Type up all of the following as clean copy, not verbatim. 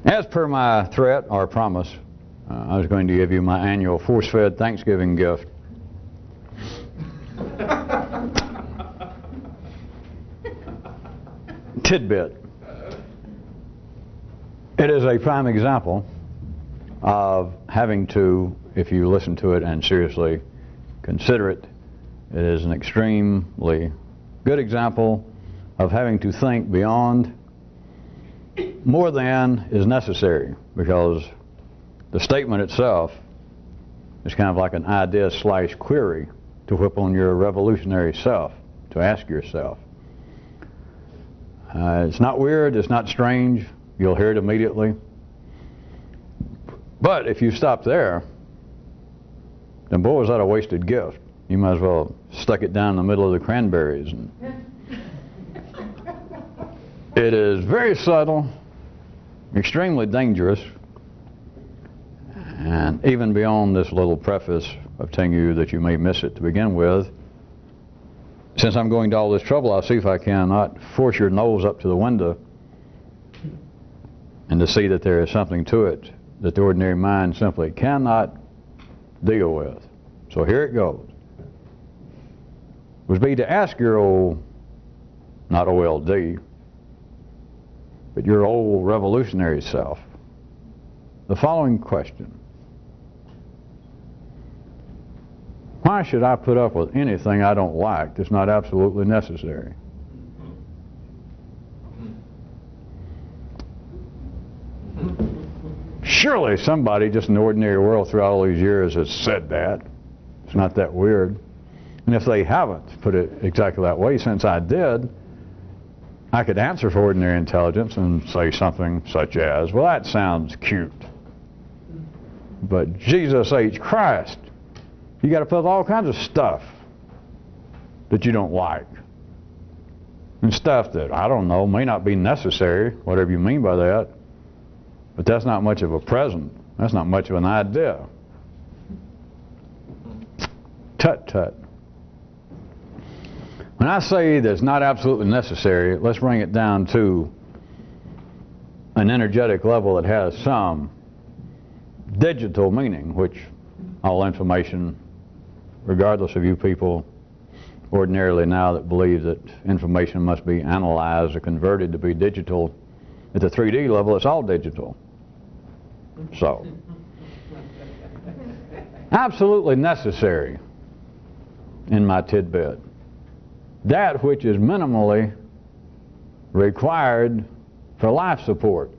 As per my threat or promise, I was going to give you my annual force-fed Thanksgiving gift. Tidbit. It is a prime example of having to, if you listen to it and seriously consider it, it is an extremely good example of having to think beyond more than is necessary, because the statement itself is kind of like an idea/query to whip on your revolutionary self, to ask yourself. It's not weird, it's not strange, you'll hear it immediately. But if you stop there, then boy, was that a wasted gift. You might as well have stuck it down in the middle of the cranberries. And it is very subtle, extremely dangerous, and even beyond this little preface of telling you that you may miss it to begin with, since I'm going to all this trouble, I'll see if I cannot force your nose up to the window and to see that there is something to it that the ordinary mind simply cannot deal with. So here it goes. Would be to ask your old, not OLD, but your old revolutionary self the following question. Why should I put up with anything I don't like that's not absolutely necessary? Surely somebody just in the ordinary world throughout all these years has said that. It's not that weird. And if they haven't put it exactly that way, since I did, I could answer for ordinary intelligence and say something such as, well, that sounds cute, but Jesus H. Christ, you got to put up all kinds of stuff that you don't like, and stuff that, I don't know, may not be necessary, whatever you mean by that, but that's not much of a present. That's not much of an idea. Tut-tut. When I say that it's not absolutely necessary, let's bring it down to an energetic level that has some digital meaning, which all information, regardless of you people ordinarily now that believe that information must be analyzed or converted to be digital, at the 3D level it's all digital. So, absolutely necessary in my tidbit. That which is minimally required for life support.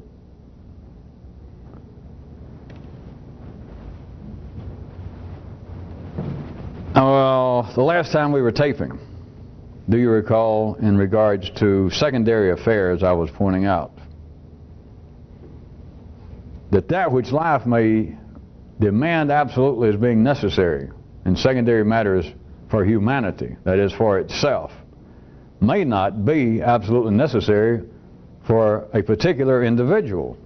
Well, the last time we were taping, do you recall, in regards to secondary affairs, I was pointing out that which life may demand absolutely as being necessary in secondary matters for humanity, that is, for itself, may not be absolutely necessary for a particular individual.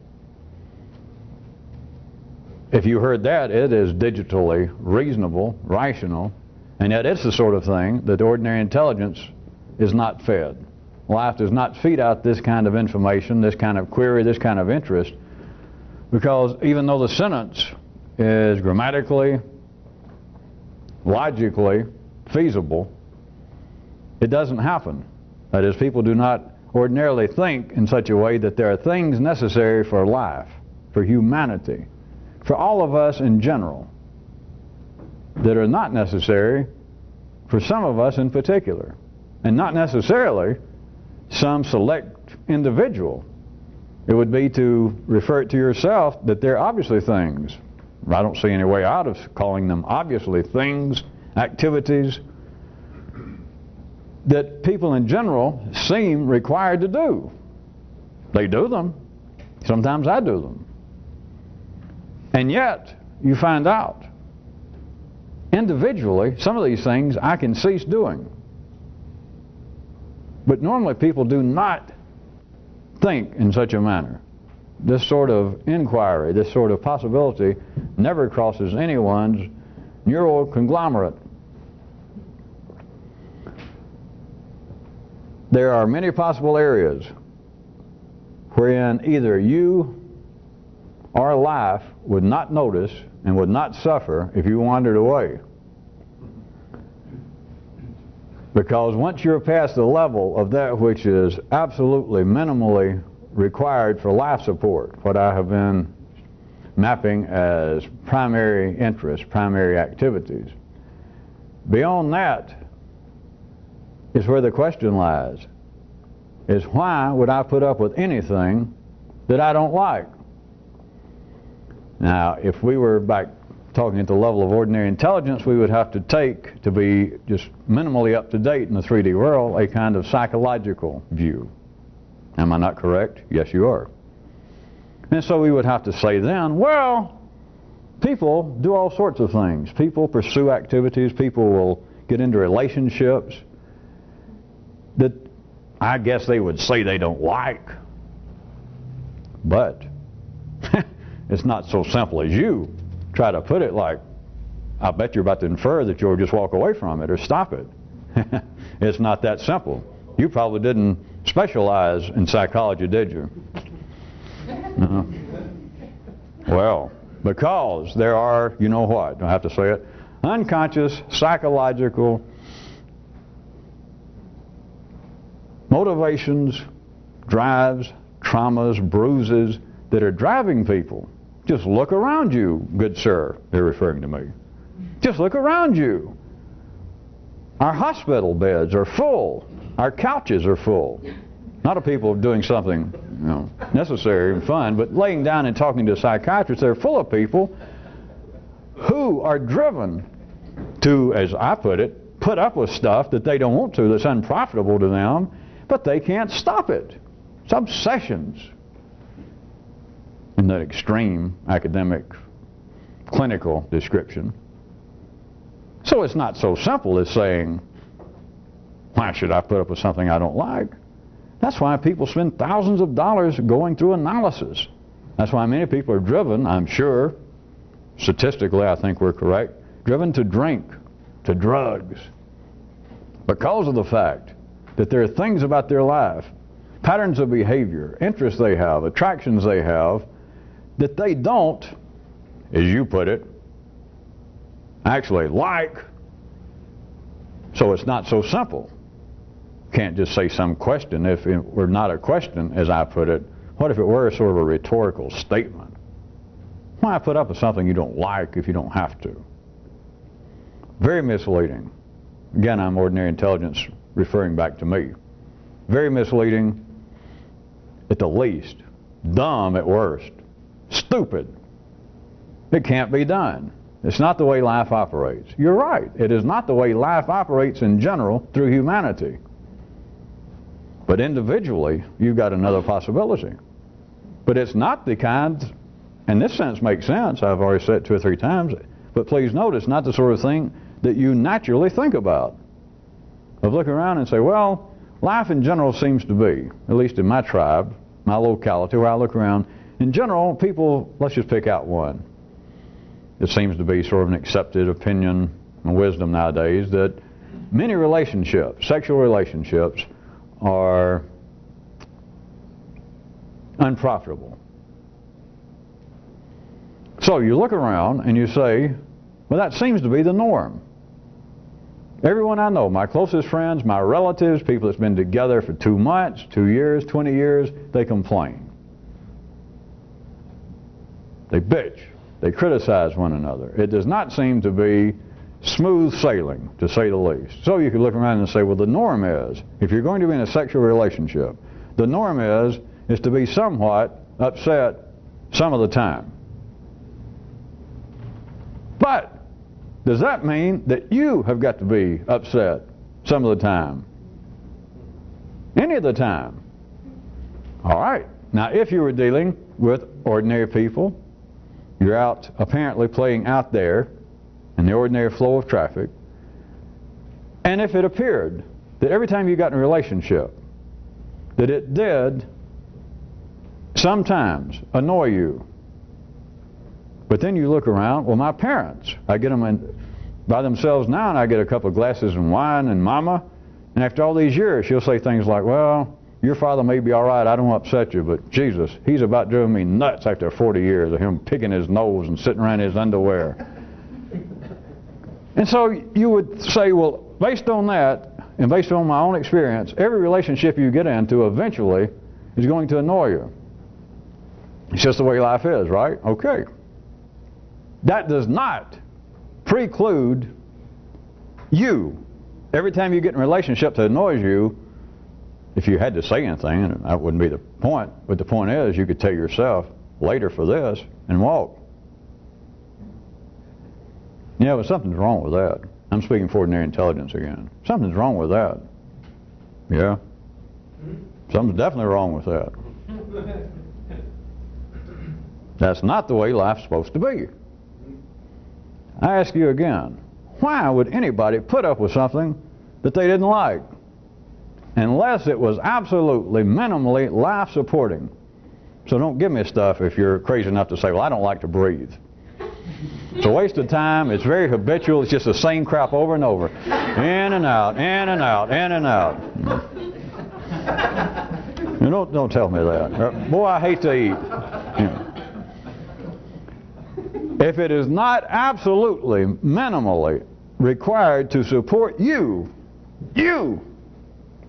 If you heard that, it is digitally reasonable, rational, and yet it's the sort of thing that ordinary intelligence is not fed. Life does not feed out this kind of information, this kind of query, this kind of interest, because even though the sentence is grammatically, logically feasible, it doesn't happen. That is, people do not ordinarily think in such a way that there are things necessary for life, for humanity, for all of us in general, that are not necessary for some of us in particular, and not necessarily some select individual. It would be to refer it to yourself that there are obviously things. I don't see any way out of calling them obviously things, activities, that people in general seem required to do. They do them. Sometimes I do them. And yet, you find out, individually, some of these things I can cease doing. But normally people do not think in such a manner. This sort of inquiry, this sort of possibility never crosses anyone's neural conglomerate. There are many possible areas wherein either you our life would not notice and would not suffer if you wandered away. Because once you're past the level of that which is absolutely minimally required for life support, what I have been mapping as primary interests, primary activities, beyond that is where the question lies, is why would I put up with anything that I don't like? Now, if we were back talking at the level of ordinary intelligence, we would have to take, to be just minimally up to date in the 3D world, a kind of psychological view. Am I not correct? Yes, you are. And so we would have to say then, well, people do all sorts of things. People pursue activities. People will get into relationships that I guess they would say they don't like. But it's not so simple as you try to put it. Like, I bet you're about to infer that you'll just walk away from it or stop it. It's not that simple. You probably didn't specialize in psychology, did you? No. Well, because there are, you know what, I have to say it, unconscious psychological motivations, drives, traumas, bruises that are driving people. Just look around you, good sir, they're referring to me. Just look around you. Our hospital beds are full. Our couches are full. Not of people doing something, you know, necessary and fun, but laying down and talking to a psychiatrist. They're full of people who are driven to, as I put it, put up with stuff that they don't want to, that's unprofitable to them, but they can't stop it. It's obsessions. In that extreme academic, clinical description. So it's not so simple as saying, why should I put up with something I don't like? That's why people spend thousands of dollars going through analysis. That's why many people are driven, I'm sure, statistically I think we're correct, driven to drink, to drugs, because of the fact that there are things about their life, patterns of behavior, interests they have, attractions they have, that they don't, as you put it, actually like. So it's not so simple. Can't just say some question. If it were not a question, as I put it, what if it were sort of a rhetorical statement? Why put up with something you don't like if you don't have to? Very misleading. Again, I'm ordinary intelligence referring back to me. Very misleading at the least. Dumb at worst. Stupid. It can't be done. It's not the way life operates. You're right. It is not the way life operates in general through humanity. But individually, you've got another possibility. But it's not the kind, and this sense makes sense, I've already said it 2 or 3 times, but please note it's not the sort of thing that you naturally think about. Of looking around and say, well, life in general seems to be, at least in my tribe, my locality, where I look around, in general, people, let's just pick out one. It seems to be sort of an accepted opinion and wisdom nowadays that many relationships, sexual relationships, are unprofitable. So you look around and you say, well, that seems to be the norm. Everyone I know, my closest friends, my relatives, people that's been together for 2 months, 2 years, 20 years, they complain. They bitch. They criticize one another. It does not seem to be smooth sailing, to say the least. So you could look around and say, well, the norm is, if you're going to be in a sexual relationship, the norm is to be somewhat upset some of the time. But does that mean that you have got to be upset some of the time? Any of the time? All right. Now, if you were dealing with ordinary people, you're out apparently playing out there in the ordinary flow of traffic, and if it appeared that every time you got in a relationship that it did sometimes annoy you, but then you look around, well, my parents, I get them in by themselves now and I get a couple of glasses of wine and mama, and after all these years she'll say things like, well, your father may be all right, I don't upset you, but Jesus, he's about driven me nuts after 40 years of him picking his nose and sitting around his underwear. And so you would say, well, based on that, and based on my own experience, every relationship you get into eventually is going to annoy you. It's just the way life is, right? Okay. That does not preclude you. Every time you get in a relationship that annoys you, if you had to say anything, and that wouldn't be the point, but the point is you could tell yourself, later for this, and walk. Yeah, but something's wrong with that. I'm speaking for ordinary intelligence again. Something's wrong with that. Yeah? Something's definitely wrong with that. That's not the way life's supposed to be. I ask you again, why would anybody put up with something that they didn't like? Unless it was absolutely, minimally life-supporting. So don't give me stuff if you're crazy enough to say, well, I don't like to breathe. It's a waste of time. It's very habitual. It's just the same crap over and over. In and out, in and out, in and out. You don't tell me that. Boy, I hate to eat. If it is not absolutely, minimally required to support you,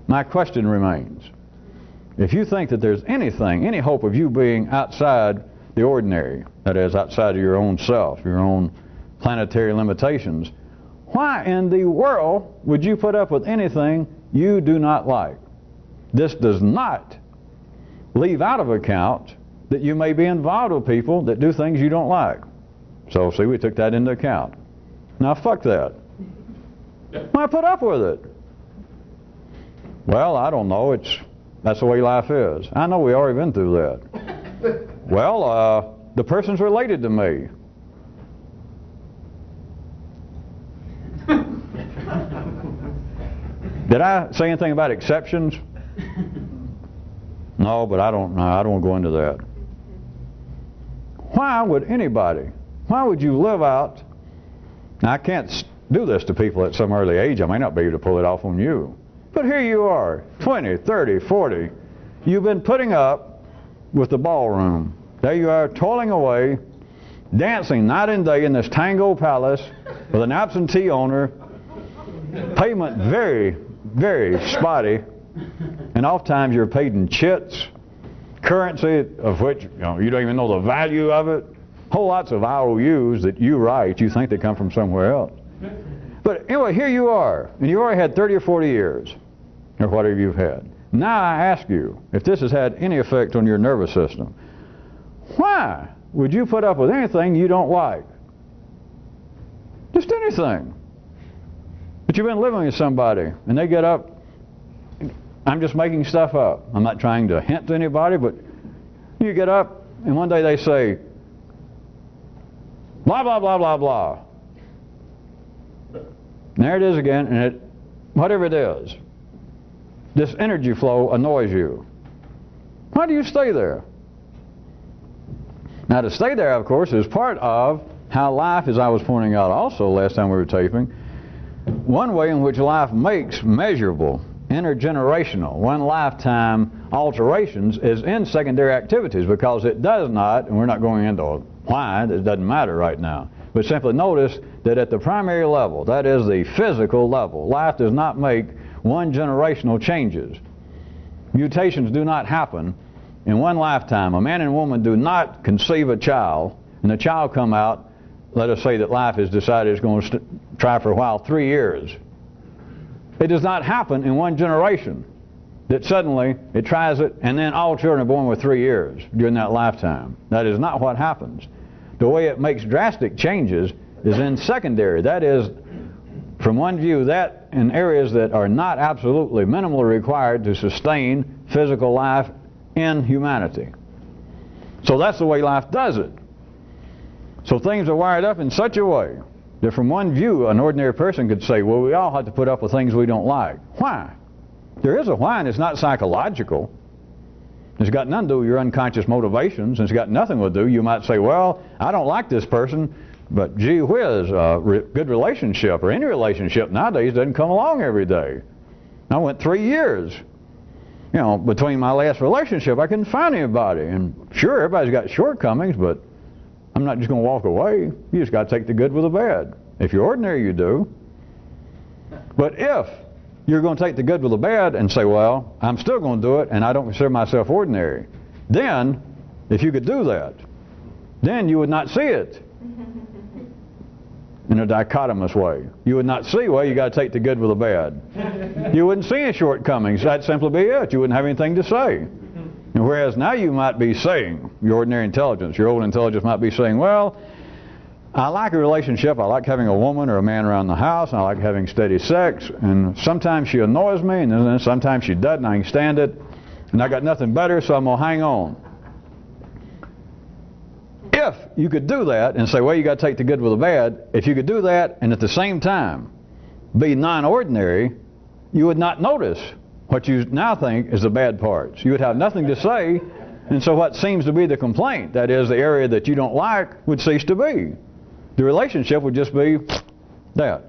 my question remains. If you think that there's anything, any hope of you being outside the ordinary, that is, outside of your own self, your own planetary limitations, why in the world would you put up with anything you do not like? This does not leave out of account that you may be involved with people that do things you don't like. So, see, we took that into account. Now, fuck that. Why put up with it? Well, I don't know. That's the way life is. I know we've already been through that. Well, the person's related to me. Did I say anything about exceptions? No, but I don't want to go into that. Why would you live out? Now, I can't do this to people at some early age. I may not be able to pull it off on you. But here you are, 20, 30, 40. You've been putting up with the ballroom. There you are, toiling away, dancing night and day in this Tango Palace with an absentee owner, payment very, very spotty, and oftentimes you're paid in chits, currency of which you don't even know the value of it. Whole lots of IOUs that you write, you think they come from somewhere else. But anyway, here you are, and you've already had 30 or 40 years, or whatever you've had. Now I ask you, if this has had any effect on your nervous system, why would you put up with anything you don't like? Just anything. But you've been living with somebody, and they get up, I'm just making stuff up. I'm not trying to hint to anybody, but you get up, and one day they say, blah, blah, blah, blah, blah. And there it is again, and whatever it is, this energy flow annoys you. Why do you stay there? Now, to stay there, of course, is part of how life, as I was pointing out also last time we were taping, one way in which life makes measurable, intergenerational, one lifetime alterations is in secondary activities, because it does not, and we're not going into why, it doesn't matter right now, but simply notice that at the primary level, that is the physical level, life does not make one generational changes. Mutations do not happen in one lifetime. A man and woman do not conceive a child, and the child come out, let us say that life has decided it's going to try for a while, 3 years. It does not happen in one generation, that suddenly it tries it, and then all children are born with 3 years during that lifetime. That is not what happens. The way it makes drastic changes is in secondary. That is, from one view, that in areas that are not absolutely minimally required to sustain physical life in humanity. So that's the way life does it. So things are wired up in such a way that from one view, an ordinary person could say, well, we all have to put up with things we don't like. Why? There is a why, and it's not psychological. It's got nothing to do with your unconscious motivations, and it's got nothing to do. You might say, well, I don't like this person, but gee whiz, good relationship, or any relationship nowadays doesn't come along every day. I went 3 years you know, between my last relationship, I couldn't find anybody. And sure, everybody's got shortcomings, but I'm not just going to walk away. You just got to take the good with the bad. If you're ordinary, you do. But if you're going to take the good with the bad and say, well, I'm still going to do it, and I don't consider myself ordinary, then, if you could do that, then you would not see it in a dichotomous way. You would not see, well, you got to take the good with the bad. You wouldn't see any shortcomings. That'd simply be it. You wouldn't have anything to say. And whereas now you might be saying, your ordinary intelligence, your old intelligence might be saying, well, I like a relationship. I like having a woman or a man around the house. And I like having steady sex. And sometimes she annoys me, and then sometimes she doesn't. I can stand it. And I got nothing better, so I'm going to hang on. If you could do that and say, well, you got to take the good with the bad, if you could do that and at the same time be non-ordinary, you would not notice what you now think is the bad parts. You would have nothing to say, and so what seems to be the complaint, that is the area that you don't like, would cease to be. The relationship would just be that.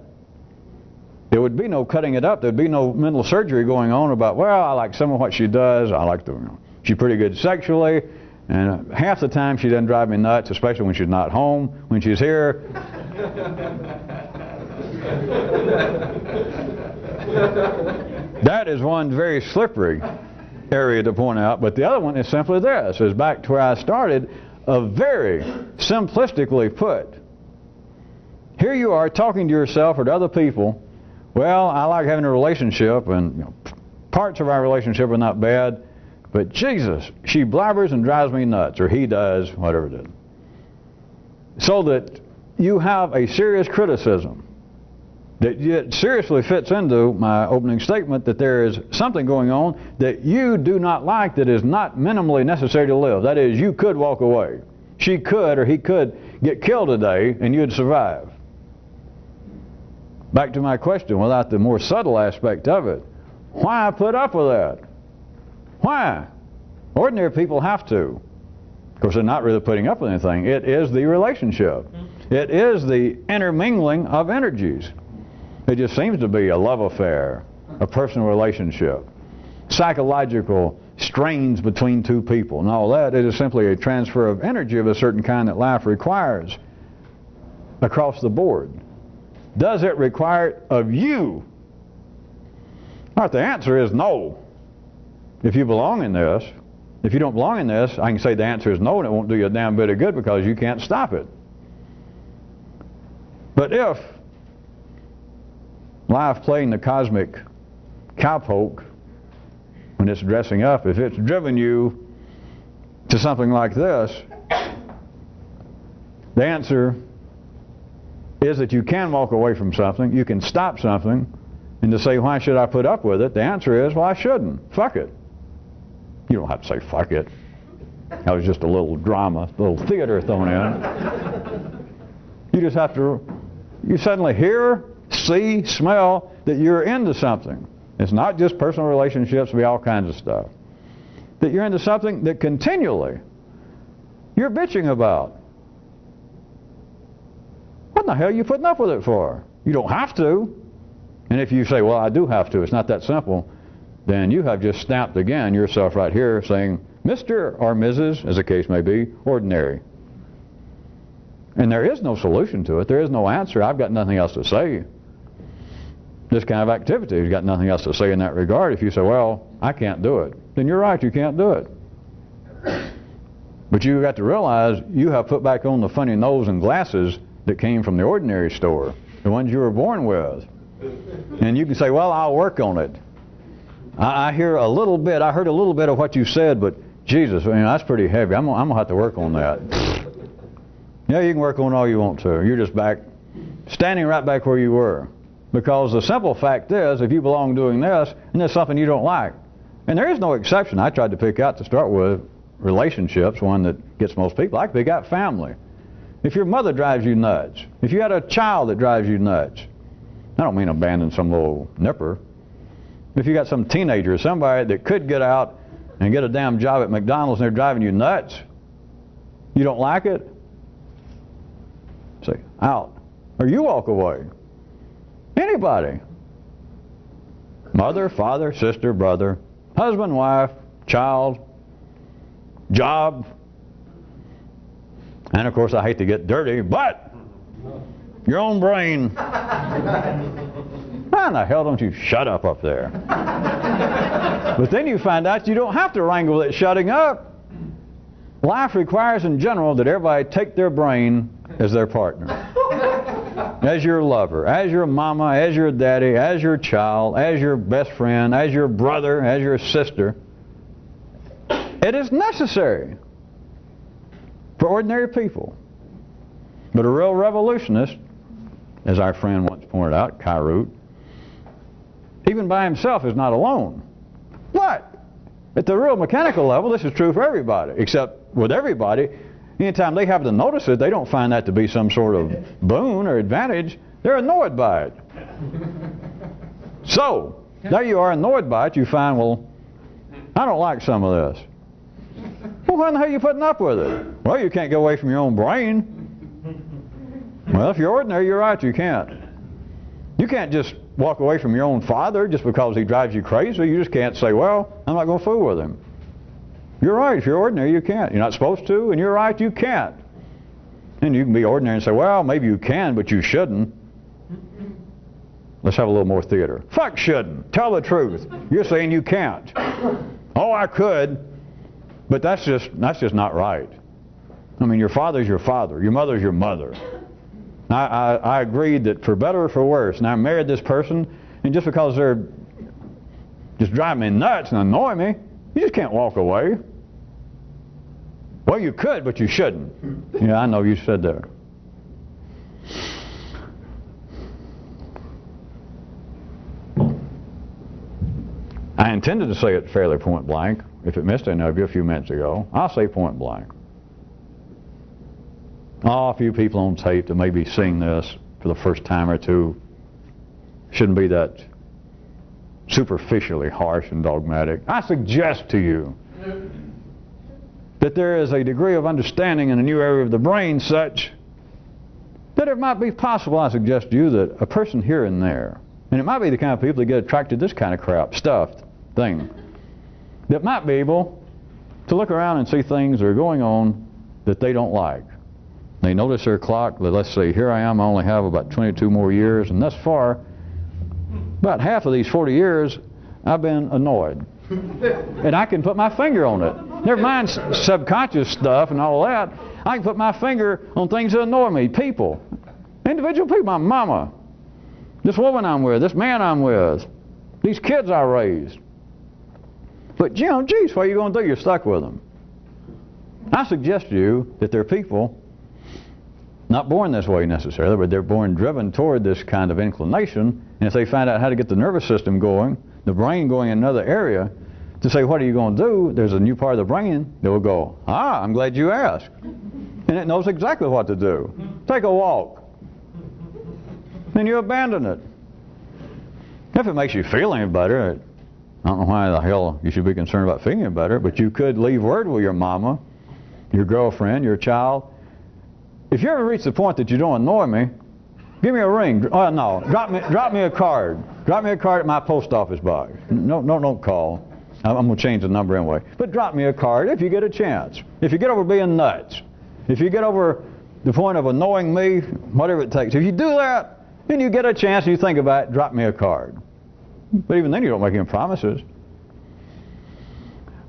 There would be no cutting it up. There would be no mental surgery going on about, well, I like some of what she does. I like the, you know, she's pretty good sexually. And half the time she doesn't drive me nuts, especially when she's not home. When she's here, that is one very slippery area to point out. But the other one is simply this, is back to where I started, very simplistically put. Here you are talking to yourself or to other people, well, I like having a relationship, and you know, parts of our relationship are not bad, but Jesus, she blabbers and drives me nuts, or he does, whatever it is. So that you have a serious criticism that it seriously fits into my opening statement that there is something going on that you do not like that is not minimally necessary to live. That is, you could walk away. She could or he could get killed today and you'd survive. Back to my question, without the more subtle aspect of it, why put up with that? Why? Ordinary people have to. Of course, they're not really putting up with anything. It is the relationship. It is the intermingling of energies. It just seems to be a love affair, a personal relationship, psychological strains between two people, and all that. It is simply a transfer of energy of a certain kind that life requires across the board. Does it require it of you? Well, the answer is no. If you belong in this. If you don't belong in this, I can say the answer is no, and it won't do you a damn bit of good because you can't stop it. But if life playing the cosmic cowpoke when it's dressing up, if it's driven you to something like this, the answer is that you can walk away from something, you can stop something, and to say, why should I put up with it? The answer is, well, I shouldn't. Fuck it. You don't have to say fuck it. That was just a little drama, a little theater thrown in. You just have to, you suddenly hear, see, smell that you're into something. It's not just personal relationships, it'll be all kinds of stuff. That you're into something that continually you're bitching about. What in the hell are you putting up with it for? You don't have to. And if you say, well, I do have to, it's not that simple, then you have just stamped again yourself right here saying, Mr. or Mrs., as the case may be, ordinary. And there is no solution to it. There is no answer. I've got nothing else to say. This kind of activity has got nothing else to say in that regard. If you say, well, I can't do it, then you're right, you can't do it. But you've got to realize you have put back on the funny nose and glasses that came from the ordinary store, the ones you were born with. And you can say, well, I'll work on it. I hear a little bit, I heard a little bit of what you said, but Jesus, I mean, that's pretty heavy. I'm going to have to work on that. Yeah, you can work on all you want to. You're just back, standing right back where you were. Because the simple fact is, if you belong doing this, and there's something you don't like. And there is no exception. I tried to pick out, to start with, relationships, one that gets most people. I could pick out family. If your mother drives you nuts, if you had a child that drives you nuts, I don't mean abandon some little nipper. If you got some teenager or somebody that could get out and get a damn job at McDonald's and they're driving you nuts, you don't like it? Say, out. Or you walk away. Anybody. Mother, father, sister, brother, husband, wife, child, job, and of course I hate to get dirty, but your own brain. Why in the hell don't you shut up there? But then you find out you don't have to wrangle it shutting up. Life requires in general that everybody take their brain as their partner, as your lover, as your mama, as your daddy, as your child, as your best friend, as your brother, as your sister. It is necessary for ordinary people. But a real revolutionist, as our friend once pointed out, Kyrute, even by himself is not alone. But at the real mechanical level, this is true for everybody, except with everybody, anytime they have to notice it, they don't find that to be some sort of boon or advantage. They're annoyed by it. So, there you are annoyed by it. You find, well, I don't like some of this. Well, why in the hell are you putting up with it? Well, you can't get away from your own brain. Well, if you're ordinary, you're right, you can't. You can't just walk away from your own father just because he drives you crazy. You just can't say, well, I'm not going to fool with him. You're right, if you're ordinary, you can't. You're not supposed to, and you're right, you can't. And you can be ordinary and say, well, maybe you can, but you shouldn't. Let's have a little more theater. Fuck shouldn't. Tell the truth. You're saying you can't. Oh, I could, but that's just not right. I mean, your father's your father. Your mother's your mother. I agreed that for better or for worse, and I married this person, and just because they're just driving me nuts and annoy me, you just can't walk away. Well, you could, but you shouldn't. Yeah, I know you said that. I intended to say it fairly point blank. If it missed any of you a few minutes ago, I'll say point blank. Oh, a few people on tape that may be seeing this for the first time or two shouldn't be that superficially harsh and dogmatic. I suggest to you that there is a degree of understanding in a new area of the brain such that it might be possible, I suggest to you, that a person here and there, and it might be the kind of people that get attracted to this kind of crap, stuffed thing, that might be able to look around and see things that are going on that they don't like. They notice their clock, let's see, here I am, I only have about 22 more years, and thus far, about half of these 40 years, I've been annoyed. And I can put my finger on it. Never mind subconscious stuff and all that. I can put my finger on things that annoy me. People. Individual people. My mama. This woman I'm with. This man I'm with. These kids I raised. But, you know, geez, what are you going to do? You're stuck with them. I suggest to you that there are people not born this way necessarily, but they're born driven toward this kind of inclination, and if they find out how to get the nervous system going, the brain going in another area, to say, what are you going to do? There's a new part of the brain that will go, I'm glad you asked. And it knows exactly what to do. Take a walk. Then you abandon it. If it makes you feel any better, I don't know why the hell you should be concerned about feeling better, but you could leave word with your mama, your girlfriend, your child. If you ever reach the point that you don't annoy me, give me a ring. Oh no, drop me a card. Drop me a card at my post office box. No, don't call. I'm going to change the number anyway. But drop me a card if you get a chance. If you get over being nuts, if you get over the point of annoying me, whatever it takes. If you do that, then you get a chance and you think about it, drop me a card. But even then you don't make any promises.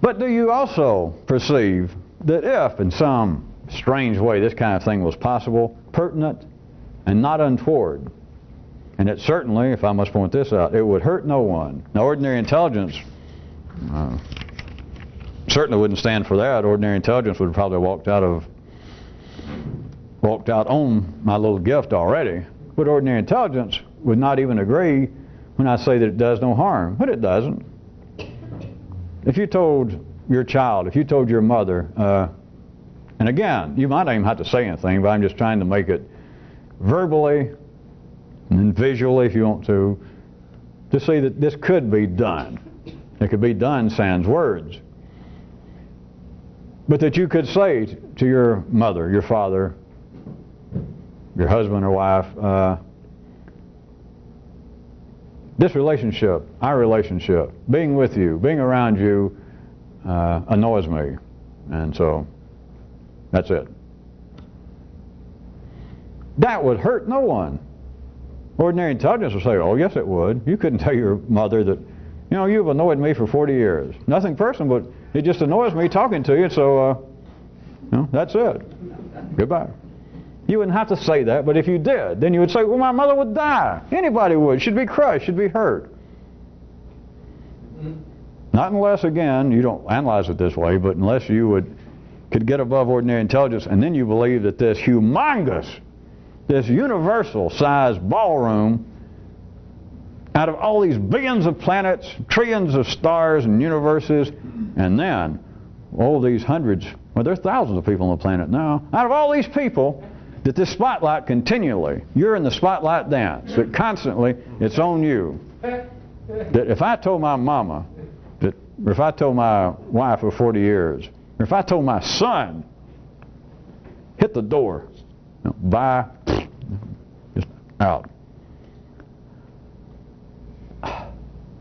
But do you also perceive that if in some strange way this kind of thing was possible, pertinent, and not untoward, and it certainly, if I must point this out, it would hurt no one. Now, ordinary intelligence certainly wouldn't stand for that. Ordinary intelligence would have probably walked out on my little gift already. But ordinary intelligence would not even agree when I say that it does no harm. But it doesn't. If you told your child, if you told your mother, and again, you might not even have to say anything, but I'm just trying to make it verbally and then visually, if you want to see that this could be done. It could be done sans words. But that you could say to your mother, your father, your husband or wife, this relationship, our relationship, being with you, being around you, annoys me. And so, that's it. That would hurt no one. Ordinary intelligence would say, oh yes it would. You couldn't tell your mother that, you know, you've annoyed me for 40 years. Nothing personal, but it just annoys me talking to you, so, you know, that's it. Goodbye. You wouldn't have to say that, but if you did, then you would say, well, my mother would die. Anybody would. She'd be crushed. She'd be hurt. Not unless, again, you don't analyze it this way, but unless you could get above ordinary intelligence, and then you believe that this humongous, this universal-sized ballroom, out of all these billions of planets, trillions of stars and universes, and then all these hundreds, well, there's thousands of people on the planet now, out of all these people, that this spotlight continually, you're in the spotlight dance, that constantly it's on you. That if I told my mama, or if I told my wife for 40 years, or if I told my son, hit the door, you know, bye, just out,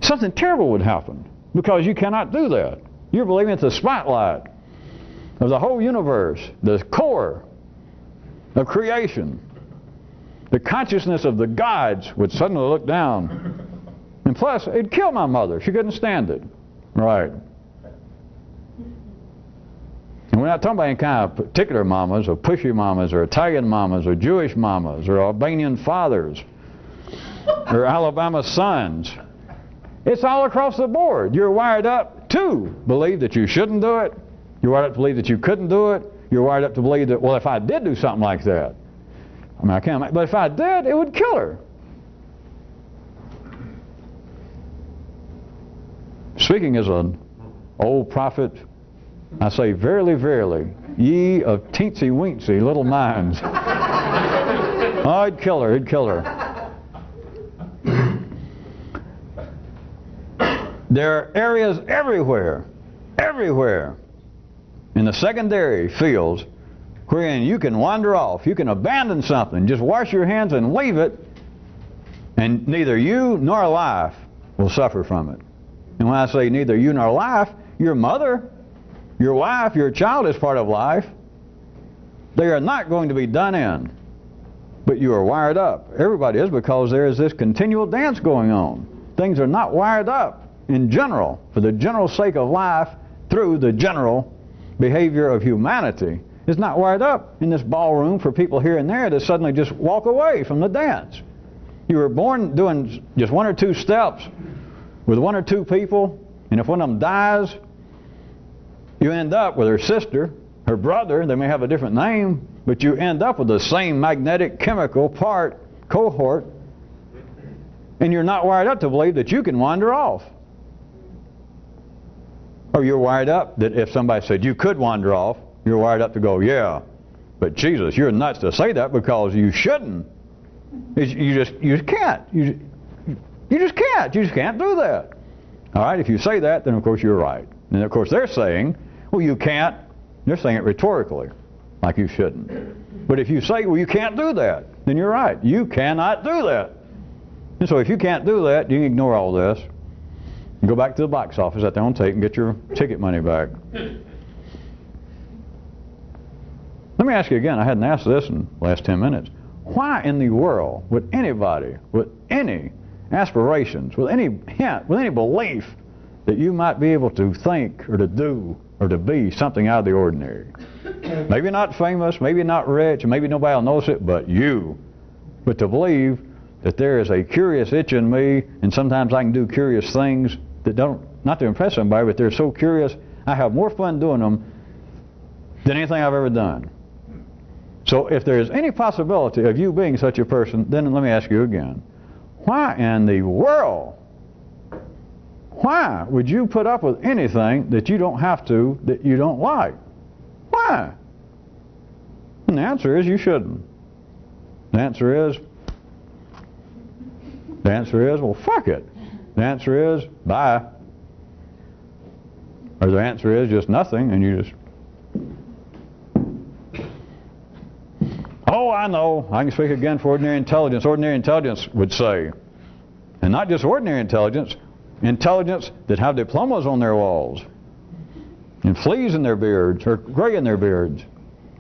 something terrible would happen, because you cannot do that. You're believing it's the spotlight of the whole universe, the core of creation. The consciousness of the gods would suddenly look down. And plus, it'd kill my mother. She couldn't stand it. Right. And we're not talking about any kind of particular mamas, or pushy mamas, or Italian mamas, or Jewish mamas, or Albanian fathers, or Alabama sons. It's all across the board. You're wired up to believe that you shouldn't do it. You're wired up to believe that you couldn't do it. You're wired up to believe that, well, if I did do something like that, I mean, I can't, but if I did, it would kill her. Speaking as an old prophet, I say, verily, verily, ye of teensy-weensy little minds. Oh, it'd kill her, it'd kill her. There are areas everywhere, in the secondary fields, wherein you can wander off, you can abandon something, just wash your hands and leave it, and neither you nor life will suffer from it. And when I say neither you nor life, your mother, your wife, your child is part of life. They are not going to be done in, but you are wired up. Everybody is, because there is this continual dance going on. Things are not wired up in general, for the general sake of life, through the general behavior of humanity. It's not wired up in this ballroom for people here and there to suddenly just walk away from the dance. You were born doing just one or two steps with one or two people, and if one of them dies, you end up with her sister, her brother. They may have a different name, but you end up with the same magnetic chemical cohort, and you're not wired up to believe that you can wander off. Or you're wired up that if somebody said you could wander off, you're wired up to go, yeah, but Jesus, you're nuts to say that, because you shouldn't. You just can't. You just can't. You just can't do that. All right, if you say that, then of course you're right. And of course they're saying, well, you can't. They're saying it rhetorically, like you shouldn't. But if you say, well, you can't do that, then you're right. You cannot do that. And so if you can't do that, you can ignore all this. And go back to the box office at their own take and get your ticket money back. Let me ask you again, I hadn't asked this in the last 10 minutes. Why in the world would anybody with any aspirations, with any hint, with any belief that you might be able to think or to do or to be something out of the ordinary? Maybe not famous, maybe not rich, and maybe nobody will notice it but you. But to believe that there is a curious itch in me, and sometimes I can do curious things that don't, not to impress somebody, but they're so curious, I have more fun doing them than anything I've ever done. So if there is any possibility of you being such a person, then let me ask you again. Why in the world, why would you put up with anything that you don't have to, that you don't like? Why? And the answer is you shouldn't. The answer is, well, fuck it. The answer is, bye. Or the answer is just nothing, and you just, oh, I know. I can speak again for ordinary intelligence. Ordinary intelligence would say, and And not just ordinary intelligence, intelligence that have diplomas on their walls and fleas in their beards or gray in their beards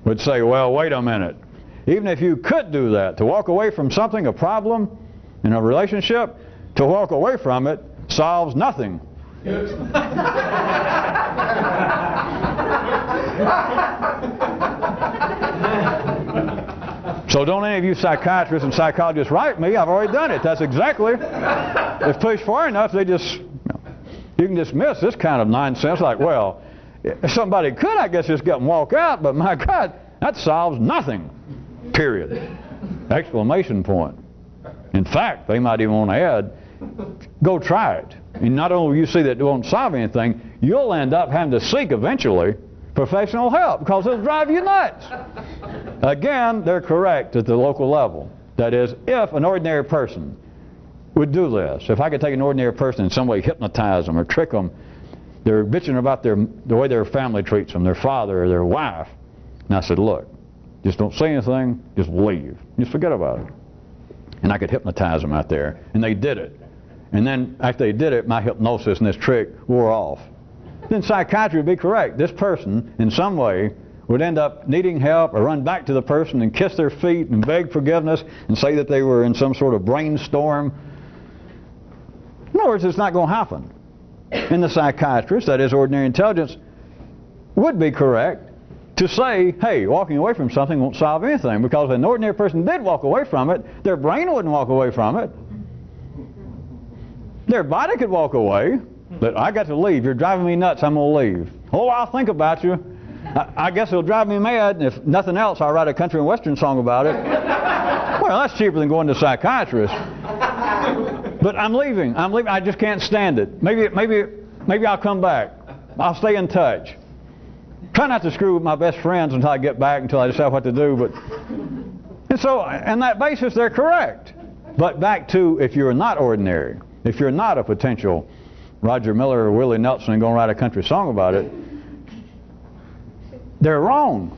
would say, well, wait a minute. Even if you could do that, to walk away from something, a problem in a relationship, to walk away from it solves nothing. So don't any of you psychiatrists and psychologists write me. I've already done it. That's exactly. If pushed far enough, they just, you can dismiss this kind of nonsense like, well, if somebody could, I guess, just get and walk out, but my God, that solves nothing. Period. Exclamation point. In fact, they might even want to add, go try it. And not only will you see that it won't solve anything, you'll end up having to seek eventually professional help because it'll drive you nuts. Again, they're correct at the local level. That is, if an ordinary person would do this, if I could take an ordinary person and some way hypnotize them or trick them, they're bitching about the way their family treats them, their father or their wife. And I said, look, just don't say anything, just leave. Just forget about it. And I could hypnotize them out there. And they did it. And then after they did it, my hypnosis and this trick wore off. Then psychiatry would be correct. This person, in some way, would end up needing help or run back to the person and kiss their feet and beg forgiveness and say that they were in some sort of brainstorm. In other words, it's not going to happen. And the psychiatrist, that is ordinary intelligence, would be correct to say, hey, walking away from something won't solve anything, because if an ordinary person did walk away from it, their brain wouldn't walk away from it. Their body could walk away, but I got to leave. You're driving me nuts. I'm going to leave. Oh, I'll think about you. I guess it'll drive me mad, and if nothing else, I'll write a country and western song about it. Well, that's cheaper than going to a psychiatrist. But I'm leaving. I'm leaving. I just can't stand it. Maybe I'll come back. I'll stay in touch. Try not to screw with my best friends until I get back, until I decide what to do. But and so, on that basis, they're correct. But back to, if you're not ordinary, if you're not a potential Roger Miller or Willie Nelson and going to write a country song about it, they're wrong.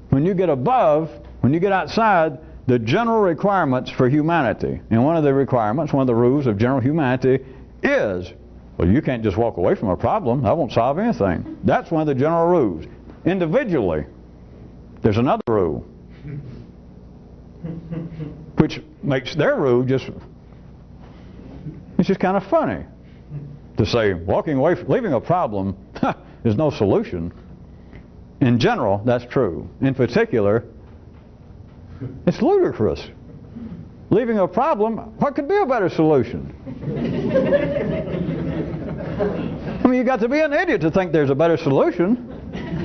When you get above, when you get outside the general requirements for humanity, and one of the requirements, one of the rules of general humanity is, well, you can't just walk away from a problem. That won't solve anything. That's one of the general rules. Individually, there's another rule, which makes their rule just, it's just kind of funny to say walking away, leaving a problem is no solution. In general, that's true. In particular, it's ludicrous. Leaving a problem, what could be a better solution? I mean, you got to be an idiot to think there's a better solution.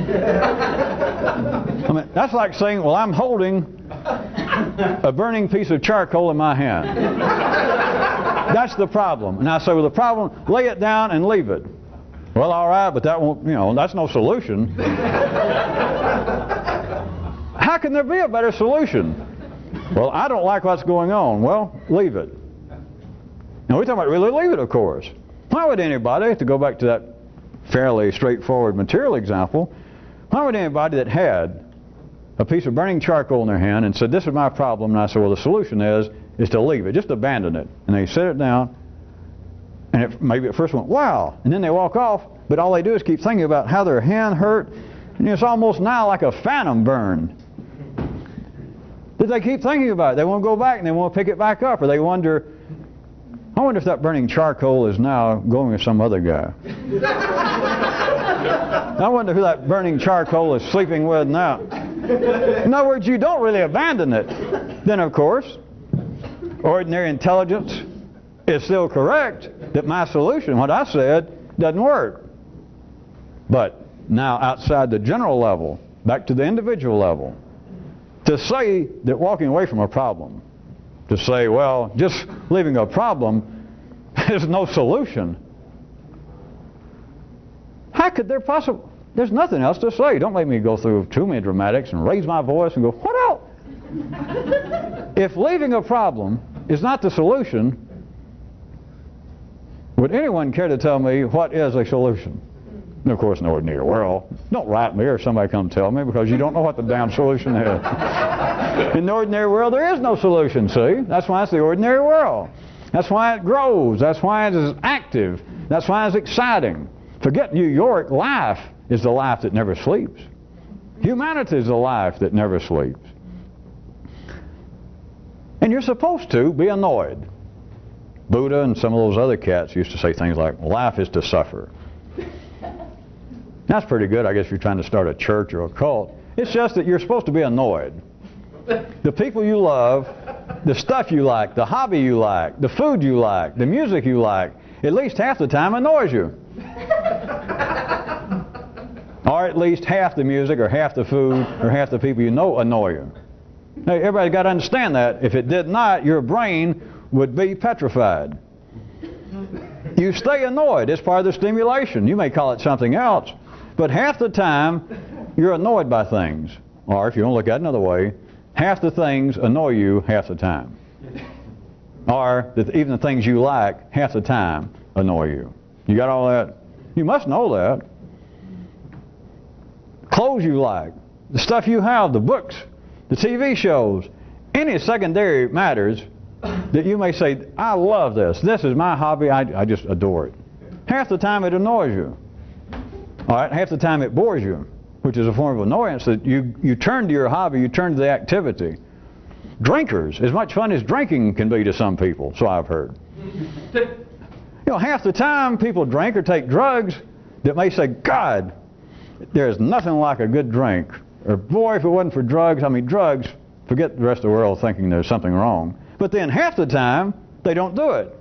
I mean, that's like saying, well, I'm holding a burning piece of charcoal in my hand. That's the problem. And I say, well, the problem, lay it down and leave it. Well, all right, but that won't, that's no solution. How can there be a better solution? Well, I don't like what's going on. Well, leave it. Now, we're talking about really leave it, of course. Why would anybody, to go back to that fairly straightforward material example, why would anybody that had a piece of burning charcoal in their hand and said, this is my problem, and I said, well, the solution is to leave it, just abandon it. And they set it down, and maybe at first went, wow, and then they walk off, but all they do is keep thinking about how their hand hurt, and it's almost now like a phantom burn. That they keep thinking about it. They won't go back and they won't pick it back up, or they wonder, I wonder if that burning charcoal is now going with some other guy. I wonder who that burning charcoal is sleeping with now. In other words, you don't really abandon it. Then, of course, ordinary intelligence is still correct that my solution, what I said, doesn't work. But now outside the general level, back to the individual level, to say that walking away from a problem, to say, well, just leaving a problem is no solution. How could there possibly... There's nothing else to say. Don't make me go through too many dramatics and raise my voice and go, what else? If leaving a problem is not the solution, would anyone care to tell me what is a solution? And of course, in the ordinary world, don't write me or somebody come tell me, because you don't know what the damn solution is. In the ordinary world, there is no solution, see? That's why it's the ordinary world. That's why it grows. That's why it is active. That's why it's exciting. Forget New York. Life is the life that never sleeps. Humanity is the life that never sleeps. And you're supposed to be annoyed. Buddha and some of those other cats used to say things like, life is to suffer. That's pretty good, I guess, if you're trying to start a church or a cult. It's just that you're supposed to be annoyed. The people you love, the stuff you like, the hobby you like, the food you like, the music you like, at least half the time annoys you. Or at least half the music or half the food or half the people you know annoy you. Now, everybody's got to understand that. If it did not, your brain would be petrified. You stay annoyed. It's part of the stimulation. You may call it something else. But half the time, you're annoyed by things. Or if you want to look at it another way, half the things annoy you half the time. Or even the things you like, half the time, annoy you. You got all that? You must know that. Clothes you like, the stuff you have, the books, the TV shows, any secondary matters that you may say, I love this. This is my hobby. I just adore it. Half the time it annoys you. All right, half the time it bores you, which is a form of annoyance that you turn to your hobby, you turn to the activity. Drinkers, as much fun as drinking can be to some people, so I've heard. You know, half the time people drink or take drugs that may say, God, there's nothing like a good drink. Or boy, if it wasn't for drugs, I mean drugs, forget the rest of the world thinking there's something wrong. But then half the time, they don't do it.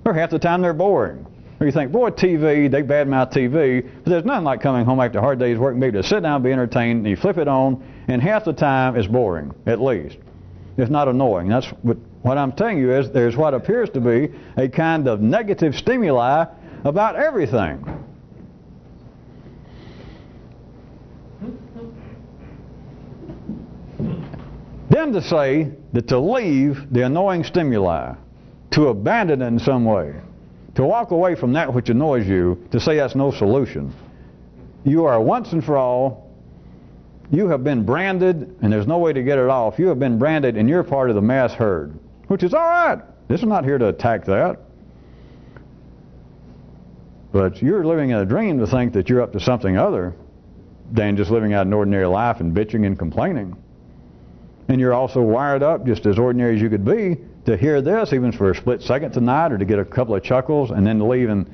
Or half the time they're boring. Or you think, boy, TV, they badmouth TV, but there's nothing like coming home after a hard day's work and be able to sit down and be entertained, and you flip it on, and half the time it's boring, at least. It's not annoying. That's what I'm telling you is there's what appears to be a kind of negative stimuli about everything. Then to say that to leave the annoying stimuli, to abandon it in some way, to walk away from that which annoys you, to say that's no solution. You are once and for all, you have been branded, and there's no way to get it off. You have been branded, and you're part of the mass herd, which is all right. This is not here to attack that. But you're living in a dream to think that you're up to something other than just living out an ordinary life and bitching and complaining. And you're also wired up, just as ordinary as you could be, to hear this, even for a split second tonight, or to get a couple of chuckles, and then to leave, and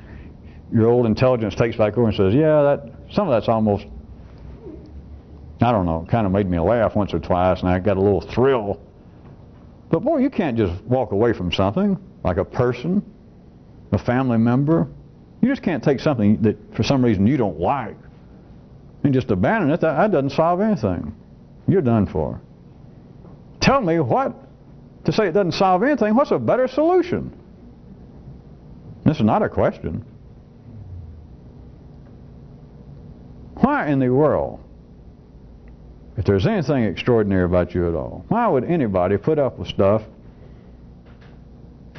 your old intelligence takes back over and says, yeah, some of that's almost, I don't know, kind of made me laugh once or twice, and I got a little thrill. But boy, you can't just walk away from something, like a person, a family member. You just can't take something that for some reason you don't like and just abandon it. That doesn't solve anything. You're done for. Tell me what, to say it doesn't solve anything, what's a better solution? This is not a question. Why in the world, if there's anything extraordinary about you at all, why would anybody put up with stuff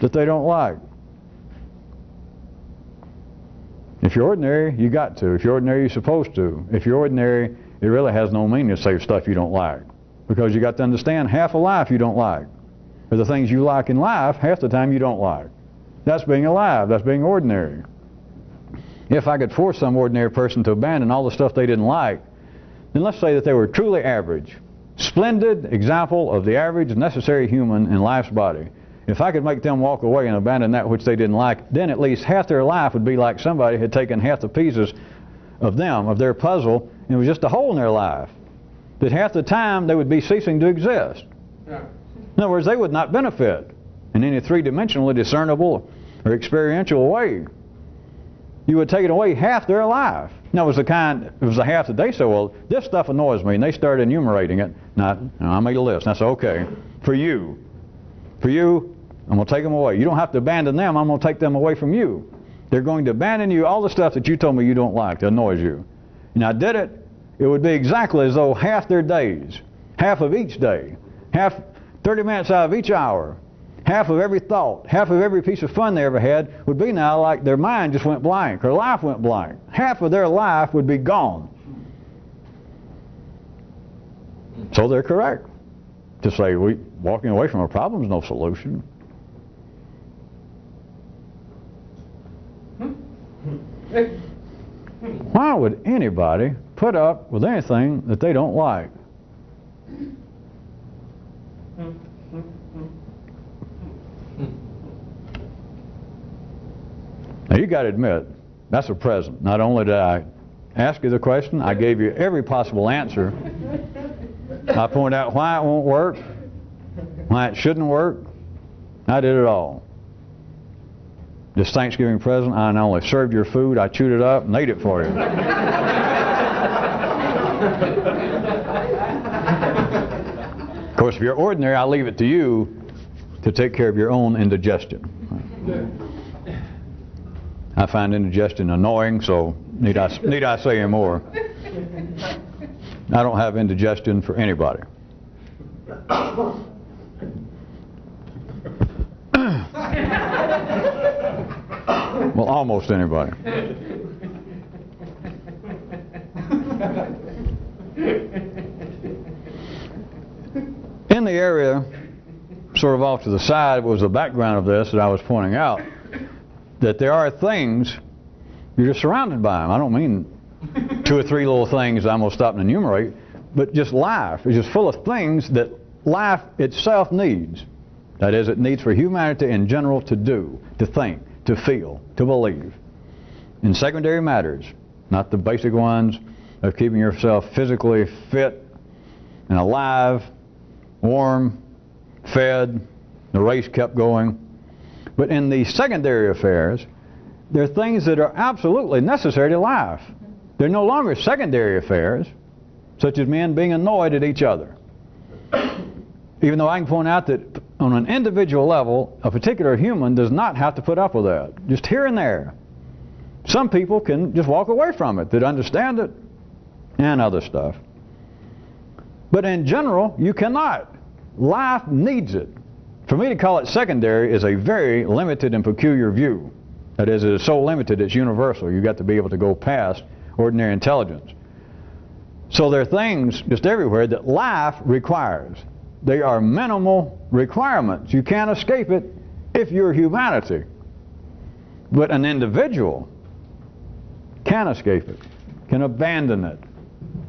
that they don't like? If you're ordinary, you got to. If you're ordinary, you're supposed to. If you're ordinary, it really has no meaning to say stuff you don't like. Because you got to understand, half of life you don't like. Or the things you like in life, half the time you don't like. That's being alive. That's being ordinary. If I could force some ordinary person to abandon all the stuff they didn't like, then let's say that they were truly average. Splendid example of the average necessary human in life's body. If I could make them walk away and abandon that which they didn't like, then at least half their life would be like somebody had taken half the pieces of them, of their puzzle, and it was just a hole in their life. That half the time they would be ceasing to exist. Yeah. In other words, they would not benefit in any three-dimensionally discernible or experiential way. You would take it away half their life. Now, it was the half that they said, well, this stuff annoys me, and they started enumerating it. Now, I made a list, and I said, okay, for you, I'm going to take them away. You don't have to abandon them, I'm going to take them away from you. They're going to abandon you, all the stuff that you told me you don't like, that annoys you. And I did it. It would be exactly as though half their days, half of each day, 30 minutes out of each hour, half of every thought, half of every piece of fun they ever had would be now like their mind just went blank, or life went blank. Half of their life would be gone. So they're correct to say walking away from a problem is no solution. Why would anybody put up with anything that they don't like? Now you got to admit, that's a present. Not only did I ask you the question, I gave you every possible answer. I pointed out why it won't work, why it shouldn't work. I did it all. This Thanksgiving present, I not only served your food, I chewed it up and ate it for you. Of course, if you're ordinary, I leave it to you to take care of your own indigestion. I find indigestion annoying, so need I say any more? I don't have indigestion for anybody. Well, almost anybody. In the area, sort of off to the side, was the background of this that I was pointing out, that there are things, you're just surrounded by them. I don't mean 2 or 3 little things I'm going to stop and enumerate, but just life is just full of things that life itself needs. That is, it needs for humanity in general to do, to think, to feel, to believe. In secondary matters, not the basic ones of keeping yourself physically fit and alive, warm, fed, the race kept going. But in the secondary affairs, there are things that are absolutely necessary to life. They're no longer secondary affairs, such as men being annoyed at each other. Even though I can point out that on an individual level, a particular human does not have to put up with that. Just here and there. Some people can just walk away from it, that understand it, and other stuff. But in general, you cannot. Life needs it. For me to call it secondary is a very limited and peculiar view. That is, it is so limited, it's universal. You've got to be able to go past ordinary intelligence. So there are things just everywhere that life requires. They are minimal requirements. You can't escape it if you're humanity. But an individual can escape it, can abandon it,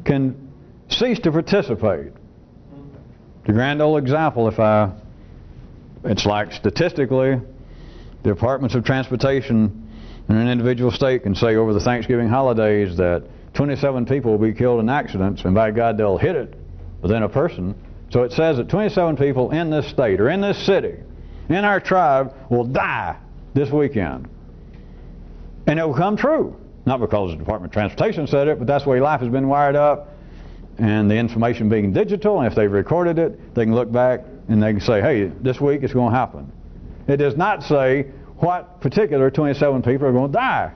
can cease to participate. The grand old example, it's like statistically, the departments of transportation in an individual state can say over the Thanksgiving holidays that 27 people will be killed in accidents, and by God they'll hit it within a person. So it says that 27 people in this state or in this city, in our tribe, will die this weekend. And it will come true. Not because the Department of Transportation said it, but that's the way life has been wired up, and the information being digital, and if they've recorded it, they can look back and they can say, hey, this week it's going to happen. It does not say what particular 27 people are going to die.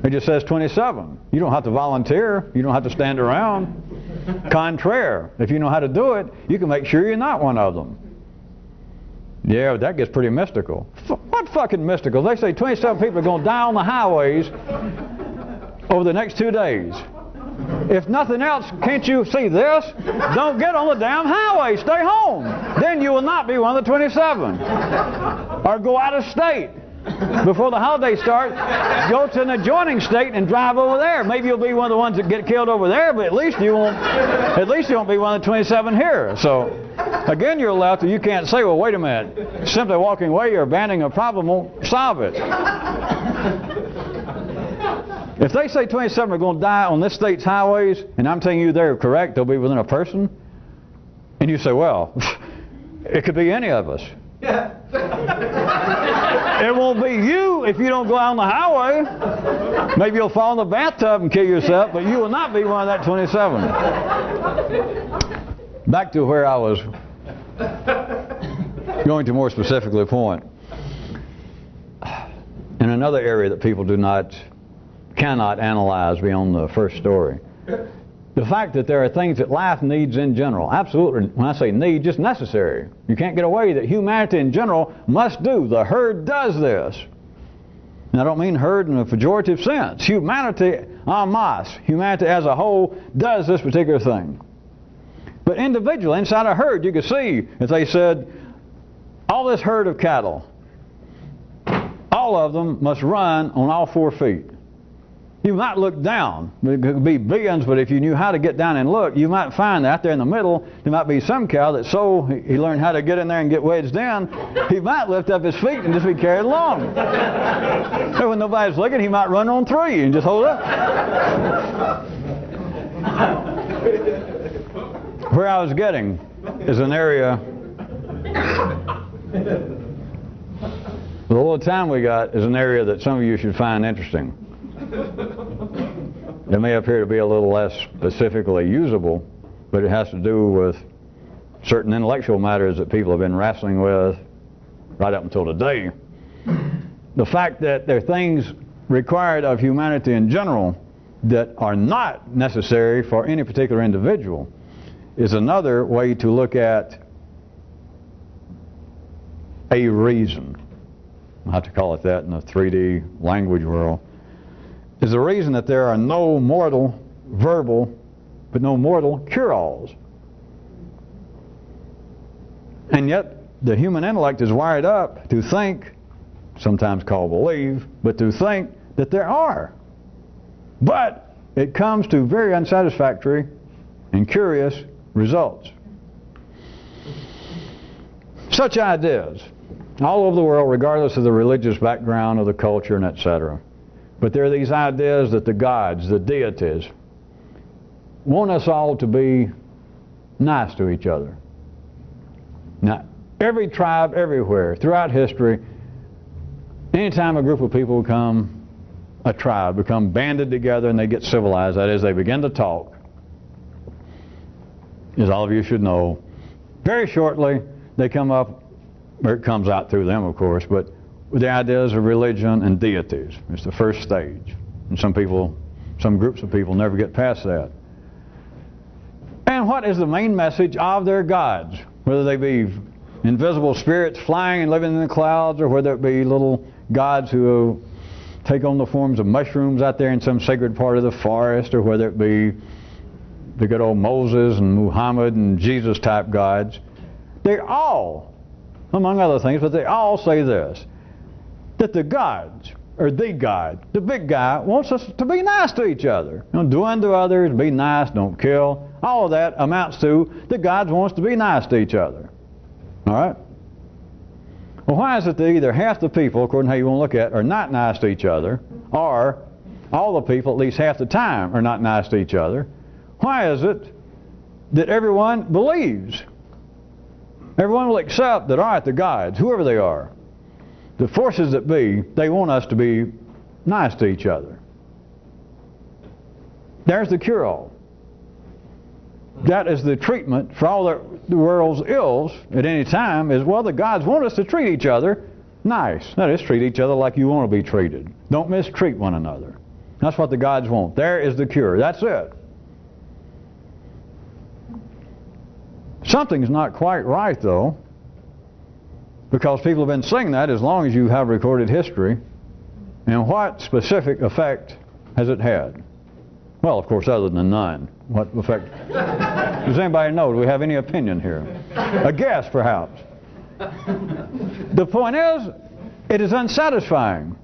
It just says 27. You don't have to volunteer. You don't have to stand around. Contraire, if you know how to do it, you can make sure you're not one of them. Yeah, that gets pretty mystical. What fucking mystical? They say 27 people are going to die on the highways over the next 2 days. If nothing else, can't you see this? Don't get on the damn highway. Stay home. Then you will not be one of the 27. Or go out of state. Before the holidays start, go to an adjoining state and drive over there. Maybe you'll be one of the ones that get killed over there, but at least you won't be one of the 27 here. So, again, you're allowed to, you can't say, well, wait a minute. Simply walking away or abandoning a problem won't solve it. If they say 27 are going to die on this state's highways, and I'm telling you they're correct, they'll be within a person, and you say, well, it could be any of us. It won't be you if you don't go out on the highway. Maybe you'll fall in the bathtub and kill yourself, but you will not be one of that 27. Back to where I was going to more specifically point. In another area that people cannot analyze beyond the first story. The fact that there are things that life needs in general, absolutely, when I say need, just necessary. You can't get away that humanity in general must do. The herd does this. And I don't mean herd in a pejorative sense. Humanity en masse, humanity as a whole, does this particular thing. But individually, inside a herd, you can see, if they said, all this herd of cattle, all of them must run on all 4 feet. You might look down. It could be billions, but if you knew how to get down and look, you might find that out there in the middle, there might be some cow that he learned how to get in there and get wedged down. He might lift up his feet and just be carried along. So when nobody's looking, he might run on through you and just hold up. Where I was getting is an area, the little time we got is an area that some of you should find interesting. It may appear to be a little less specifically usable, but it has to do with certain intellectual matters that people have been wrestling with right up until today. The fact that there are things required of humanity in general that are not necessary for any particular individual is another way to look at a reason. I have to call it that in the 3D language world. Is the reason that there are no mortal verbal, but no mortal cure-alls. And yet the human intellect is wired up to think, sometimes called believe, but to think that there are. But it comes to very unsatisfactory and curious results. Such ideas all over the world, regardless of the religious background of the culture and etc. But there are these ideas that the gods, the deities, want us all to be nice to each other. Now, every tribe, everywhere, throughout history, anytime a group of people a tribe, become banded together and they get civilized, that is, they begin to talk, as all of you should know, very shortly they come up, or it comes out through them, of course, but with the ideas of religion and deities. It's the first stage. And some groups of people never get past that. And what is the main message of their gods? Whether they be invisible spirits flying and living in the clouds, or whether it be little gods who take on the forms of mushrooms out there in some sacred part of the forest, or whether it be the good old Moses and Muhammad and Jesus type gods. They all, among other things, but they all say this, that the gods, or the God, the big guy, wants us to be nice to each other. Don't do unto others, be nice, don't kill. All of that amounts to the gods want us to be nice to each other. All right? Well, why is it that either half the people, according to how you want to look at it, are not nice to each other, or all the people, at least half the time, are not nice to each other? Why is it that everyone believes? Everyone will accept that, all right, the gods, whoever they are, the forces that be, they want us to be nice to each other. There's the cure-all. That is the treatment for all the world's ills at any time is, well, the gods want us to treat each other nice. That is, treat each other like you want to be treated. Don't mistreat one another. That's what the gods want. There is the cure. That's it. Something's not quite right, though, because people have been saying that as long as you have recorded history. And what specific effect has it had? Well, of course, other than none. What effect? Does anybody know? Do we have any opinion here? A guess, perhaps. The point is, it is unsatisfying.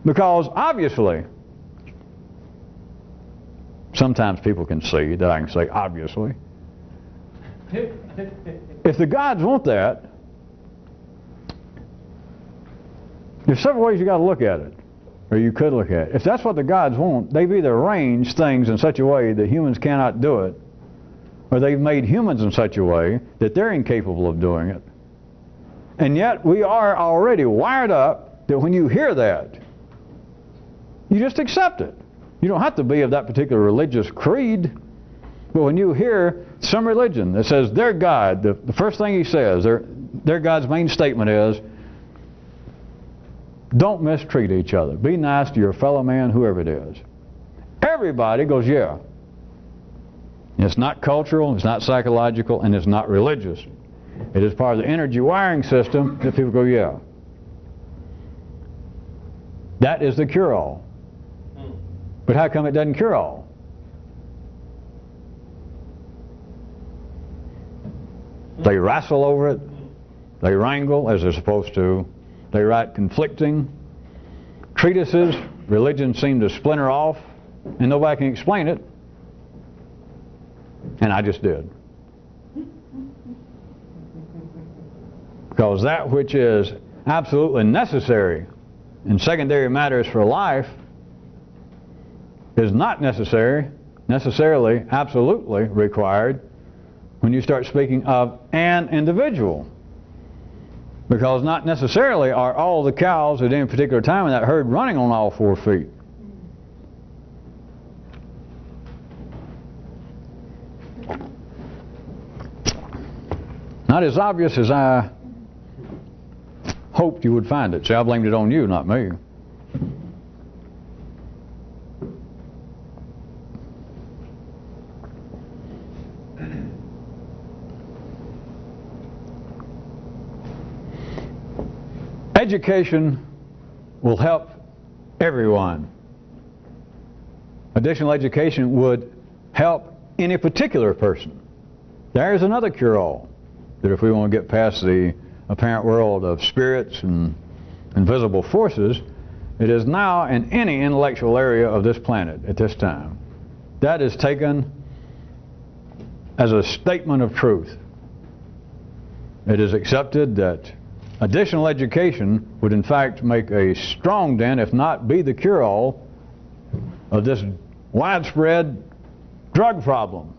Because, obviously, sometimes people can see that I can say, obviously. If the gods want that, there's several ways you got to look at it, or you could look at it. If that's what the gods want, they've either arranged things in such a way that humans cannot do it, or they've made humans in such a way that they're incapable of doing it. And yet we are already wired up that when you hear that, you just accept it. You don't have to be of that particular religious creed, but when you hear some religion that says their God, the first thing he says, their God's main statement is, don't mistreat each other. Be nice to your fellow man, whoever it is. Everybody goes, yeah. It's not cultural, it's not psychological, and it's not religious. It is part of the energy wiring system that people go, yeah. That is the cure-all. But how come it doesn't cure all? They wrestle over it. They wrangle as they're supposed to. They write conflicting treatises religions seem to splinter off and nobody can explain it. And I just did. Because that which is absolutely necessary in secondary matters for life is not necessarily, absolutely required when you start speaking of an individual. Because not necessarily are all the cows at any particular time in that herd running on all 4 feet. Not as obvious as I hoped you would find it. See, I blamed it on you, not me. Education will help everyone. Additional education would help any particular person. There is another cure-all, that if we want to get past the apparent world of spirits and invisible forces, it is now in any intellectual area of this planet at this time. That is taken as a statement of truth. It is accepted that additional education would in fact make a strong dent, if not be the cure-all, of this widespread drug problem.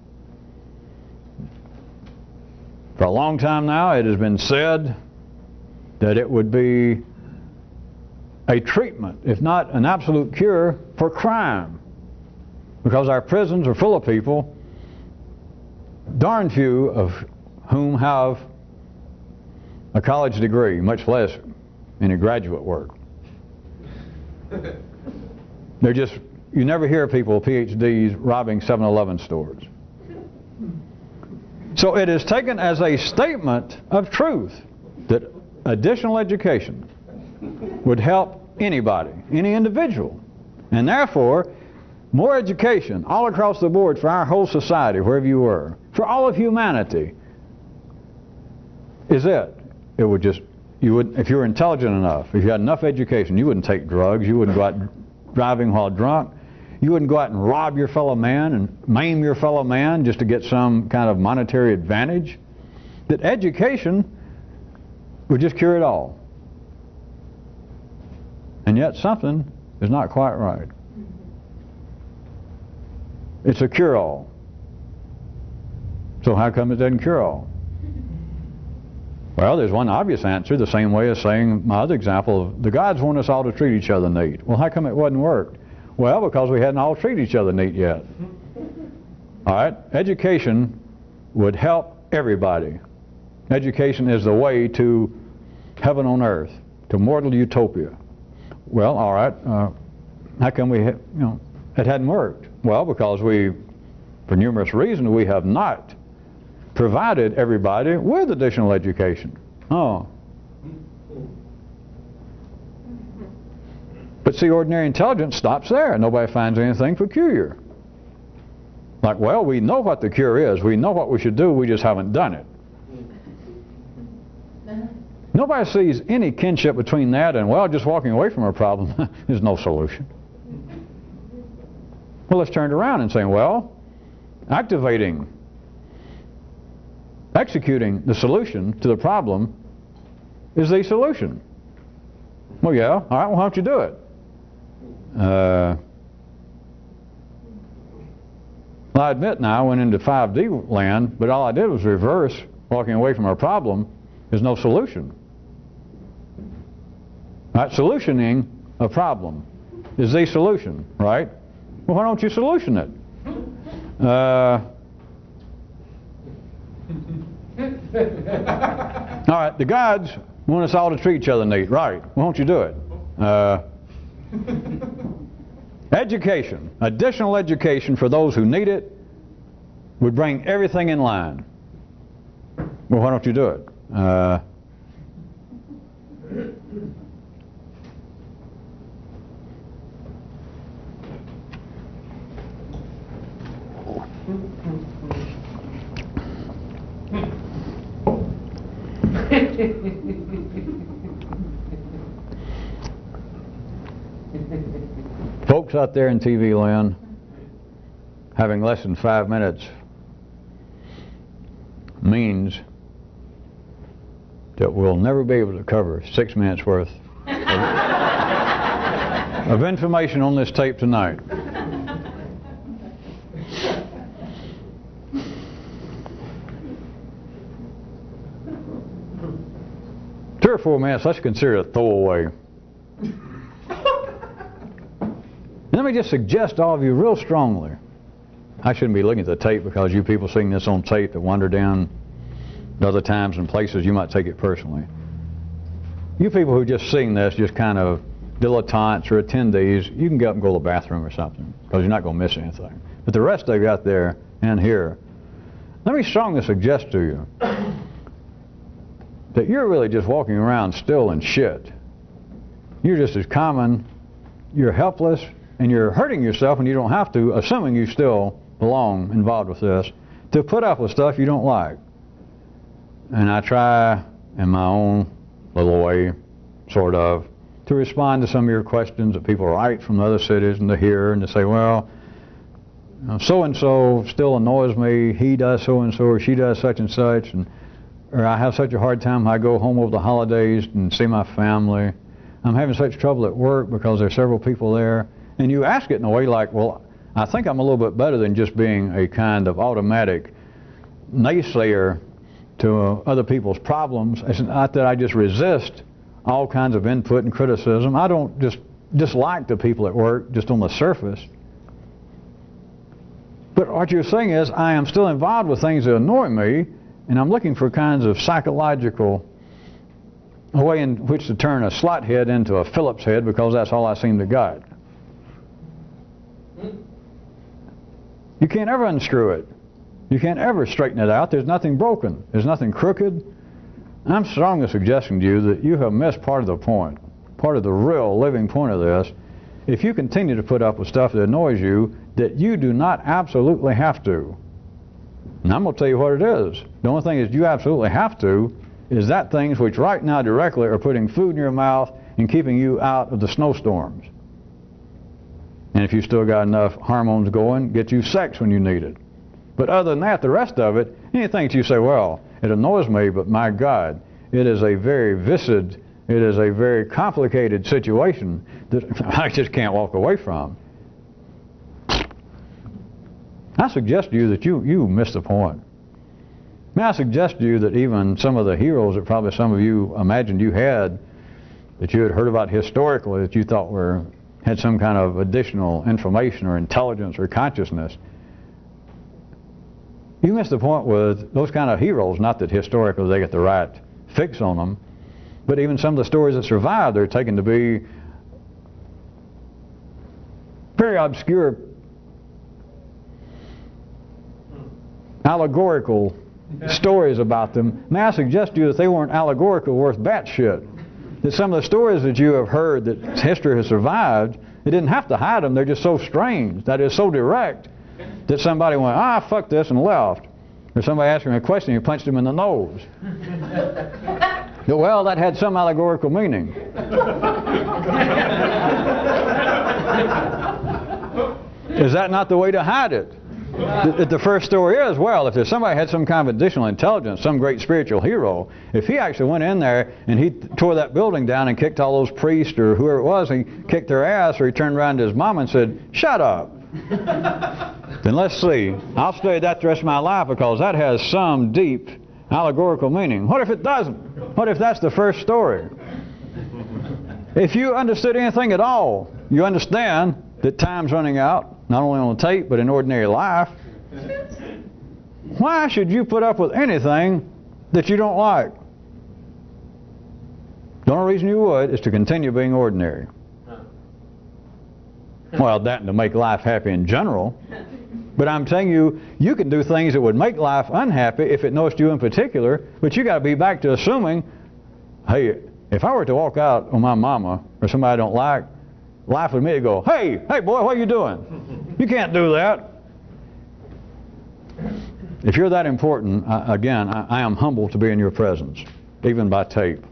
For a long time now it has been said that it would be a treatment, if not an absolute cure, for crime. Because our prisons are full of people, darn few of whom have a college degree, much less any graduate work. They're just, you never hear people with PhDs robbing 7-Eleven stores. So it is taken as a statement of truth that additional education would help anybody, any individual. And therefore, more education all across the board for our whole society, wherever you were, for all of humanity, is it. It would just, you would, if you were intelligent enough, if you had enough education, you wouldn't take drugs, you wouldn't go out driving while drunk, you wouldn't go out and rob your fellow man and maim your fellow man just to get some kind of monetary advantage. That education would just cure it all. And yet something is not quite right. It's a cure-all. So how come it doesn't cure all? Well, there's one obvious answer, the same way as saying my other example of the gods want us all to treat each other neat. Well, how come it wasn't worked? Well, because we hadn't all treated each other neat yet. All right, education would help everybody. Education is the way to heaven on earth, to mortal utopia. Well, all right, how come it hadn't worked? Well, because for numerous reasons, we have not provided everybody with additional education. Oh. But see, ordinary intelligence stops there. Nobody finds anything peculiar. Like, well, we know what the cure is. We know what we should do. We just haven't done it. Nobody sees any kinship between that and, well, just walking away from a problem is no solution. Well, let's turn it around and say, well, executing the solution to the problem is the solution. Well, yeah, all right, well, how don't you do it? Well, I admit now I went into 5D land, but all I did was reverse. Walking away from our problem is no solution. All right, solutioning a problem is the solution, right? Well, why don't you solution it? All right, the gods want us all to treat each other neat, right? Why don't you do it? Education, additional education for those who need it, would bring everything in line. Well, why don't you do it? Folks out there in TV land, having less than 5 minutes means that we'll never be able to cover 6 minutes worth of information on this tape tonight. 3 or 4 minutes, let's consider a throwaway. Let me just suggest to all of you real strongly, I shouldn't be looking at the tape because you people seeing this on tape that wander down other times and places, you might take it personally. You people who just seeing this, just kind of dilettantes or attendees, you can get up and go to the bathroom or something because you're not going to miss anything. But the rest of you out there and here, let me strongly suggest to you that you're really just walking around still in shit. You're just as common, you're helpless, and you're hurting yourself when you don't have to, assuming you still belong involved with this, to put up with stuff you don't like. And I try, in my own little way, sort of, to respond to some of your questions that people write from other cities and to hear and to say, well, so-and-so still annoys me, he does so-and-so or she does such and such, or I have such a hard time when I go home over the holidays and see my family. I'm having such trouble at work because there's several people there. And you ask it in a way like, well, I think I'm a little bit better than just being a kind of automatic naysayer to other people's problems. It's not that I just resist all kinds of input and criticism. I don't just dislike the people at work just on the surface. But what you're saying is I am still involved with things that annoy me, and I'm looking for kinds of psychological way in which to turn a slot head into a Phillips head because that's all I seem to got. You can't ever unscrew it. You can't ever straighten it out. There's nothing broken. There's nothing crooked. I'm strongly suggesting to you that you have missed part of the point, part of the real living point of this. If you continue to put up with stuff that annoys you, that you do not absolutely have to. And I'm going to tell you what it is. The only thing is you absolutely have to is that things which right now directly are putting food in your mouth and keeping you out of the snowstorms. And if you still got enough hormones going, get you sex when you need it. But other than that, the rest of it, anything that you say, well, it annoys me, but my God, it is a very viscid, it is a very complicated situation that I just can't walk away from. I suggest to you that you missed the point. May I suggest to you that even some of the heroes that probably some of you imagined you had, that you had heard about historically, that you thought had some kind of additional information or intelligence or consciousness, you missed the point with those kind of heroes. Not that historically they get the right fix on them, but even some of the stories that survive, they're taken to be very obscure, allegorical stories about them. May I suggest to you that they weren't allegorical worth batshit. That some of the stories that you have heard that history has survived, they didn't have to hide them. They're just so strange, that is so direct, that somebody went, fuck this, and left. Or somebody asked him a question, and he punched him in the nose. Well, that had some allegorical meaning. Is that not the way to hide it? The first story is, well, if there's somebody had some kind of additional intelligence, some great spiritual hero, if he actually went in there and he tore that building down and kicked all those priests or whoever it was, and he kicked their ass, or he turned around to his mom and said, shut up. Then let's see. I'll study that the rest of my life because that has some deep allegorical meaning. What if it doesn't? What if that's the first story? If you understood anything at all, you understand that time's running out, not only on the tape, but in ordinary life. Why should you put up with anything that you don't like? The only reason you would is to continue being ordinary. Well, that and to make life happy in general. But I'm telling you, you can do things that would make life unhappy if it noticed you in particular, but you got to be back to assuming, hey, if I were to walk out on my mama or somebody I don't like, life would immediately go, hey boy, what are you doing? You can't do that. If you're that important, I am humbled to be in your presence, even by tape.